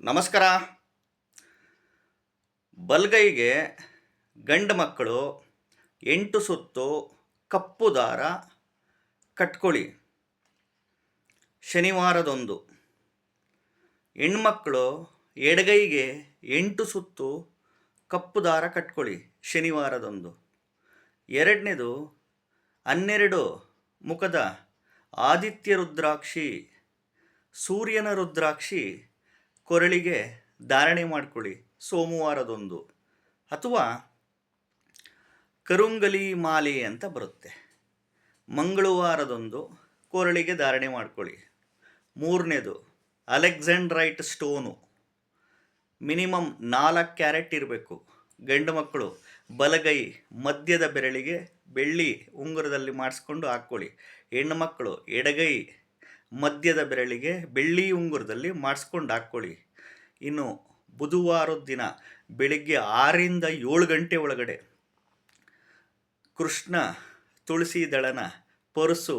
ನಮಸ್ಕಾರ. ಬಲಗೈಗೆ ಗಂಡು ಮಕ್ಕಳು 8 ಸುತ್ತು ಕಪ್ಪು ದಾರ ಕಟ್ಕೊಳ್ಳಿ ಶನಿವಾರದೊಂದು. ಹೆಣ್ಮಕ್ಕಳು ಎಡಗೈಗೆ 8 ಸುತ್ತು ಕಪ್ಪು ದಾರ ಕಟ್ಕೊಳ್ಳಿ ಶನಿವಾರದೊಂದು. ಎರಡನೇದು 12 ಮುಖದ ಆದಿತ್ಯ ರುದ್ರಾಕ್ಷಿ, ಸೂರ್ಯನ ರುದ್ರಾಕ್ಷಿ ಕೊರಳಿಗೆ ಧಾರಣೆ ಮಾಡಿಕೊಳ್ಳಿ ಸೋಮವಾರದೊಂದು. ಅಥವಾ ಕರುಂಗಲಿ ಮಾಲೆ ಅಂತ ಬರುತ್ತೆ, ಮಂಗಳವಾರದೊಂದು ಕೊರಳಿಗೆ ಧಾರಣೆ ಮಾಡ್ಕೊಳ್ಳಿ. ಮೂರನೇದು ಅಲೆಕ್ಸಾಂಡ್ರೈಟ್ ಸ್ಟೋನು, ಮಿನಿಮಮ್ 4 ಕ್ಯಾರೆಟ್ ಇರಬೇಕು. ಗಂಡು ಮಕ್ಕಳು ಬಲಗೈ ಮಧ್ಯದ ಬೆರಳಿಗೆ ಬೆಳ್ಳಿ ಉಂಗುರದಲ್ಲಿ ಮಾಡಿಸ್ಕೊಂಡು ಹಾಕ್ಕೊಳ್ಳಿ. ಹೆಣ್ಣು ಮಕ್ಕಳು ಎಡಗೈ ಮಧ್ಯದ ಬೆರಳಿಗೆ ಬೆಳ್ಳಿ ಉಂಗುರದಲ್ಲಿ ಮಾಡಿಸ್ಕೊಂಡು ಹಾಕ್ಕೊಳ್ಳಿ. ಇನ್ನು ಬುಧವಾರದ ದಿನ ಬೆಳಿಗ್ಗೆ 6ರಿಂದ 7 ಗಂಟೆ ಒಳಗಡೆ ಕೃಷ್ಣ ತುಳಸಿ ದಳನ ಪರ್ಸು,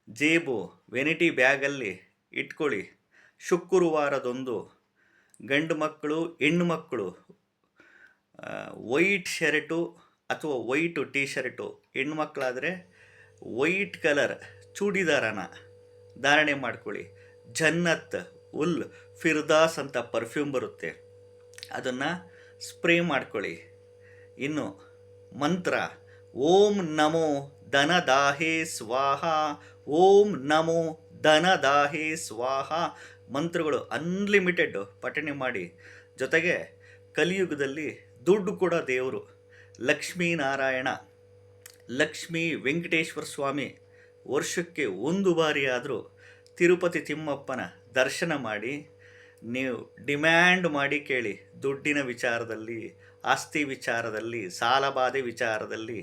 ಜೇಬು, ವೆನಿಟಿ ಬ್ಯಾಗಲ್ಲಿ ಇಟ್ಕೊಳ್ಳಿ. ಶುಕ್ರವಾರದೊಂದು ಗಂಡು ಮಕ್ಕಳು ಹೆಣ್ಣು ಮಕ್ಕಳು ವೈಟ್ ಶರ್ಟು ಅಥವಾ ವೈಟು ಟೀ ಶರ್ಟು, ಹೆಣ್ಮಕ್ಳಾದರೆ ವೈಟ್ ಕಲರ್ ಚೂಡಿದಾರನ ಧಾರಣೆ ಮಾಡ್ಕೊಳ್ಳಿ. ಜನ್ನತ್ ಉಲ್ ಫಿರ್ದಾಸ್ ಅಂತ ಪರ್ಫ್ಯೂಮ್ ಬರುತ್ತೆ, ಅದನ್ನು ಸ್ಪ್ರೇ ಮಾಡ್ಕೊಳ್ಳಿ. ಇನ್ನು ಮಂತ್ರ ಓಂ ನಮೋ ಧನದಾಹೇ ಸ್ವಾಹ, ಓಂ ನಮೋ ಧನದಾಹೇ ಸ್ವಾಹ ಮಂತ್ರಗಳು ಅನ್ಲಿಮಿಟೆಡ್ ಪಠಣೆ ಮಾಡಿ. ಜೊತೆಗೆ ಕಲಿಯುಗದಲ್ಲಿ ದುಡ್ಡು ಕೊಡೋ ದೇವರು ಲಕ್ಷ್ಮೀನಾರಾಯಣ, ಲಕ್ಷ್ಮೀ ವೆಂಕಟೇಶ್ವರ ಸ್ವಾಮಿ ವರ್ಷಕ್ಕೆ 1 ಬಾರಿ ಆದರೂ ತಿರುಪತಿ ತಿಮ್ಮಪ್ಪನ ದರ್ಶನ ಮಾಡಿ ನೀವು ಡಿಮ್ಯಾಂಡ್ ಮಾಡಿ ಕೇಳಿ. ದುಡ್ಡಿನ ವಿಚಾರದಲ್ಲಿ, ಆಸ್ತಿ ವಿಚಾರದಲ್ಲಿ, ಸಾಲಬಾಧೆ ವಿಚಾರದಲ್ಲಿ.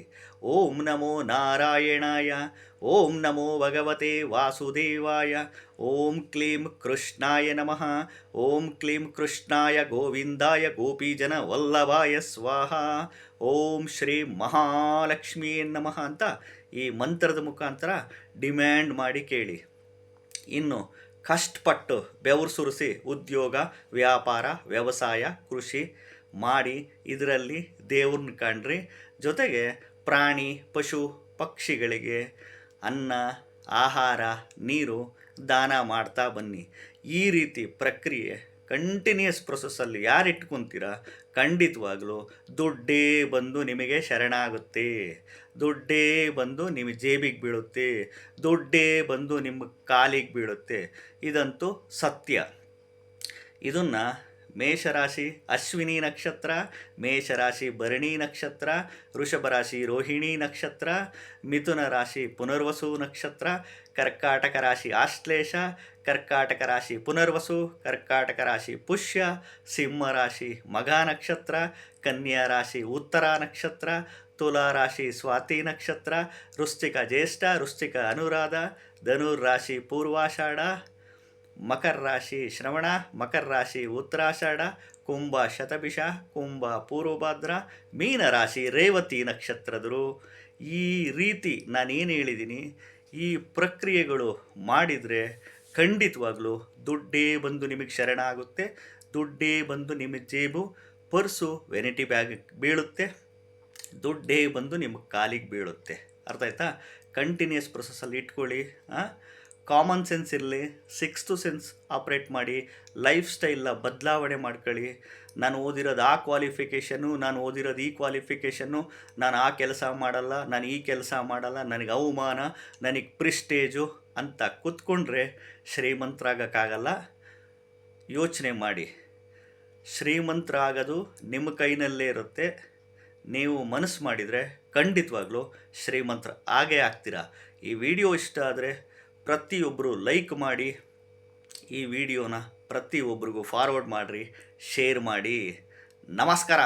ಓಂ ನಮೋ ನಾರಾಯಣಾಯ, ಓಂ ನಮೋ ಭಗವತೆ ವಾಸುದೇವಾಯ, ಓಂ ಕ್ಲೀಂ ಕೃಷ್ಣಾಯ ನಮಃ, ಓಂ ಕ್ಲೀಂ ಕೃಷ್ಣಾಯ ಗೋವಿಂದಾಯ ಗೋಪೀಜನ ವಲ್ಲಭಾಯ ಸ್ವಾಹ, ಓಂ ಶ್ರೀ ಮಹಾಲಕ್ಷ್ಮೀ ನಮಃ ಅಂತ ಈ ಮಂತ್ರದ ಮುಖಾಂತರ ಡಿಮ್ಯಾಂಡ್ ಮಾಡಿ ಕೇಳಿ. ಇನ್ನು ಕಷ್ಟಪಟ್ಟು ಬೆವರು ಸುರಿಸಿ ಉದ್ಯೋಗ, ವ್ಯಾಪಾರ, ವ್ಯವಸಾಯ, ಕೃಷಿ ಮಾಡಿ ಇದರಲ್ಲಿ ದೇವ್ರನ್ನ ಕಂಡ್ರಿ. ಜೊತೆಗೆ ಪ್ರಾಣಿ ಪಶು ಪಕ್ಷಿಗಳಿಗೆ ಅನ್ನ, ಆಹಾರ, ನೀರು ದಾನ ಮಾಡ್ತಾ ಬನ್ನಿ. ಈ ರೀತಿ ಪ್ರಕ್ರಿಯೆ ಕಂಟಿನ್ಯೂಸ್ ಪ್ರೊಸೆಸ್ಸಲ್ಲಿ ಯಾರು ಇಟ್ಕೊತೀರ ಖಂಡಿತವಾಗಲೂ ದುಡ್ಡೇ ಬಂದು ನಿಮಗೆ ಶರಣಾಗುತ್ತೆ, ದುಡ್ಡೇ ಬಂದು ನಿಮ್ಮ ಜೇಬಿಗೆ ಬೀಳುತ್ತೆ, ದುಡ್ಡೇ ಬಂದು ನಿಮ್ಮ ಕಾಲಿಗೆ ಬೀಳುತ್ತೆ. ಇದಂತೂ ಸತ್ಯ. ಇದನ್ನು ಮೇಷರಾಶಿ ಅಶ್ವಿನಿ ನಕ್ಷತ್ರ, ಮೇಷರಾಶಿ ಭರಣಿ ನಕ್ಷತ್ರ, ವೃಷಭ ರಾಶಿ ರೋಹಿಣಿ ನಕ್ಷತ್ರ, ಮಿಥುನ ರಾಶಿ ಪುನರ್ವಸು ನಕ್ಷತ್ರ, ಕರ್ಕಾಟಕ ರಾಶಿ ಆಶ್ಲೇಷ, ಕರ್ಕಾಟಕ ರಾಶಿ ಪುನರ್ವಸು, ಕರ್ಕಾಟಕ ರಾಶಿ ಪುಷ್ಯ, ಸಿಂಹ ರಾಶಿ ಮಘ ನಕ್ಷತ್ರ, ಕನ್ಯಾ ರಾಶಿ ಉತ್ತರ ನಕ್ಷತ್ರ, ತುಲಾ ರಾಶಿ ಸ್ವಾತಿ ನಕ್ಷತ್ರ, ವೃಶ್ಚಿಕ ಜ್ಯೇಷ್ಠ, ವೃಶ್ಚಿಕ ಅನುರಾಧ, ಧನುರ್ ರಾಶಿ ಪೂರ್ವಾಷಾಢ, ಮಕರ ರಾಶಿ ಶ್ರವಣ, ಮಕರ ರಾಶಿ ಉತ್ತರಾಷಾಢ, ಕುಂಭ ಶತಭಿಷ, ಕುಂಭ ಪೂರ್ವಭಾದ್ರ, ಮೀನ ರಾಶಿ ರೇವತಿ ನಕ್ಷತ್ರದರು. ಈ ರೀತಿ ನಾನೇನು ಹೇಳಿದ್ದೀನಿ ಈ ಪ್ರಕ್ರಿಯೆಗಳು ಮಾಡಿದರೆ ಖಂಡಿತವಾಗ್ಲೂ ದುಡ್ಡೇ ಬಂದು ನಿಮಗೆ ಶರಣ ಆಗುತ್ತೆ, ದುಡ್ಡೇ ಬಂದು ನಿಮ್ಮ ಜೇಬು, ಪರ್ಸು, ವೆನಿಟಿ ಬ್ಯಾಗ್ ಬೀಳುತ್ತೆ, ದುಡ್ಡೇ ಬಂದು ನಿಮ್ಮ ಕಾಲಿಗೆ ಬೀಳುತ್ತೆ. ಅರ್ಥ ಆಯ್ತಾ? ಕಂಟಿನ್ಯೂಸ್ ಪ್ರೊಸೆಸ್ಸಲ್ಲಿ ಇಟ್ಕೊಳ್ಳಿ. ಕಾಮನ್ ಸೆನ್ಸ್ ಇರಲಿ, ಸಿಕ್ಸ್ತ್ ಸೆನ್ಸ್ ಆಪ್ರೇಟ್ ಮಾಡಿ, ಲೈಫ್ ಸ್ಟೈಲ್ನ ಬದಲಾವಣೆ ಮಾಡ್ಕೊಳ್ಳಿ. ನಾನು ಓದಿರೋದು ಆ ಕ್ವಾಲಿಫಿಕೇಷನ್ನು, ನಾನು ಓದಿರೋದು ಈ ಕ್ವಾಲಿಫಿಕೇಷನ್ನು, ನಾನು ಆ ಕೆಲಸ ಮಾಡಲ್ಲ, ನಾನು ಈ ಕೆಲಸ ಮಾಡಲ್ಲ, ನನಗೆ ಅವಮಾನ, ನನಗೆ ಪ್ರಿಸ್ಟೇಜು ಅಂತ ಕೂತ್ಕೊಂಡ್ರೆ ಶ್ರೀಮಂತರಾಗೋಕ್ಕಾಗಲ್ಲ. ಯೋಚನೆ ಮಾಡಿ, ಶ್ರೀಮಂತರ ಆಗೋದು ನಿಮ್ಮ ಕೈನಲ್ಲೇ ಇರುತ್ತೆ. ನೀವು ಮನಸ್ಸು ಮಾಡಿದರೆ ಖಂಡಿತವಾಗ್ಲೂ ಶ್ರೀಮಂತರ ಆಗೇ ಆಗ್ತೀರಾ. ಈ ವಿಡಿಯೋ ಇಷ್ಟ ಆದರೆ ಪ್ರತಿಯೊಬ್ಬರು ಲೈಕ್ ಮಾಡಿ, ಈ ವಿಡಿಯೋನ ಪ್ರತಿಯೊಬ್ಬರಿಗೂ ಫಾರ್ವರ್ಡ್ ಮಾಡಿರಿ, ಶೇರ್ ಮಾಡಿ. ನಮಸ್ಕಾರ.